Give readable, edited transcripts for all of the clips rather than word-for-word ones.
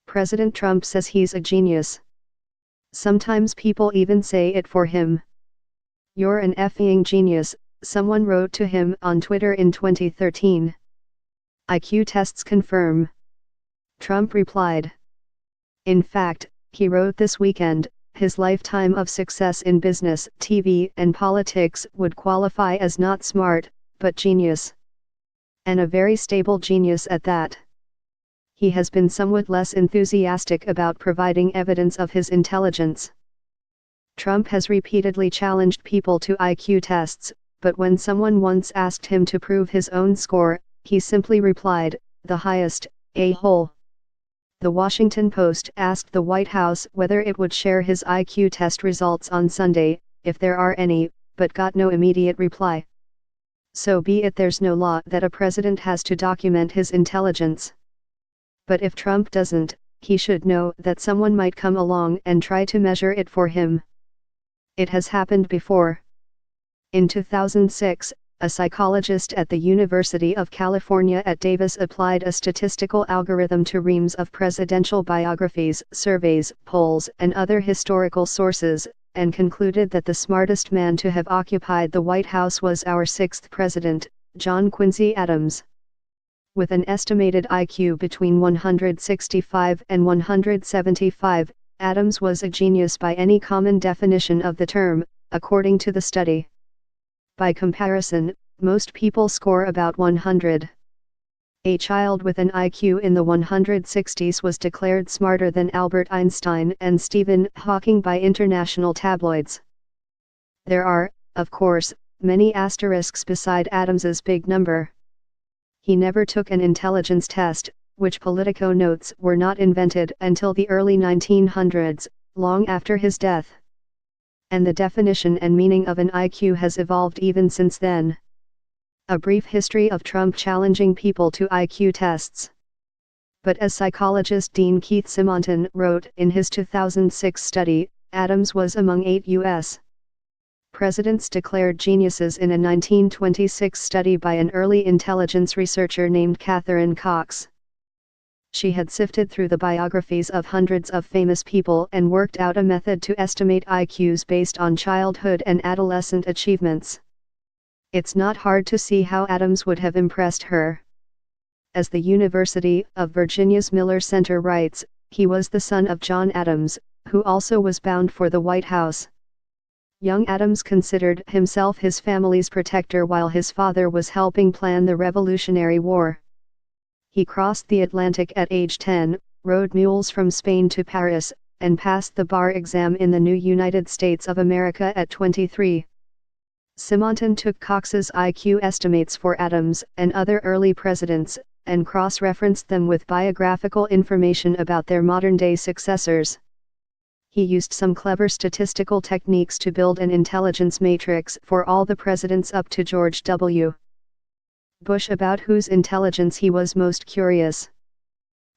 President Trump says he's a genius. Sometimes people even say it for him. "You're an effing genius," someone wrote to him on Twitter in 2013. "IQ tests confirm," Trump replied. In fact, he wrote this weekend, his lifetime of success in business, TV, and politics would qualify as not smart, but genius. And a very stable genius at that. He has been somewhat less enthusiastic about providing evidence of his intelligence. Trump has repeatedly challenged people to IQ tests, but when someone once asked him to prove his own score, he simply replied, "The highest, a-hole." The Washington Post asked the White House whether it would share his IQ test results on Sunday, if there are any, but got no immediate reply. So be it, there's no law that a president has to document his intelligence. But if Trump doesn't, he should know that someone might come along and try to measure it for him. It has happened before. In 2006, a psychologist at the University of California at Davis applied a statistical algorithm to reams of presidential biographies, surveys, polls, and other historical sources, and concluded that the smartest man to have occupied the White House was our sixth president, John Quincy Adams. With an estimated IQ between 165 and 175, Adams was a genius by any common definition of the term, according to the study. By comparison, most people score about 100. A child with an IQ in the 160s was declared smarter than Albert Einstein and Stephen Hawking by international tabloids. There are, of course, many asterisks beside Adams's big number. He never took an intelligence test, which Politico notes were not invented until the early 1900s, long after his death. And the definition and meaning of an IQ has evolved even since then. A brief history of Trump challenging people to IQ tests. But as psychologist Dean Keith Simonton wrote in his 2006 study, Adams was among 8 U.S. presidents declared geniuses in a 1926 study by an early intelligence researcher named Catherine Cox. She had sifted through the biographies of hundreds of famous people and worked out a method to estimate IQs based on childhood and adolescent achievements. It's not hard to see how Adams would have impressed her. As the University of Virginia's Miller Center writes, he was the son of John Adams, who also was bound for the White House. Young Adams considered himself his family's protector while his father was helping plan the Revolutionary War. He crossed the Atlantic at age 10, rode mules from Spain to Paris, and passed the bar exam in the new United States of America at 23. Simonton took Cox's IQ estimates for Adams and other early presidents, and cross-referenced them with biographical information about their modern-day successors. He used some clever statistical techniques to build an intelligence matrix for all the presidents up to George W. Bush, about whose intelligence he was most curious.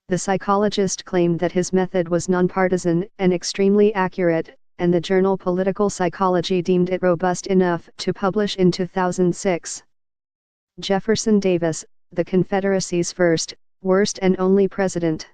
The psychologist claimed that his method was nonpartisan and extremely accurate, and the journal Political Psychology deemed it robust enough to publish in 2006. Jefferson Davis, the Confederacy's first, worst and only president.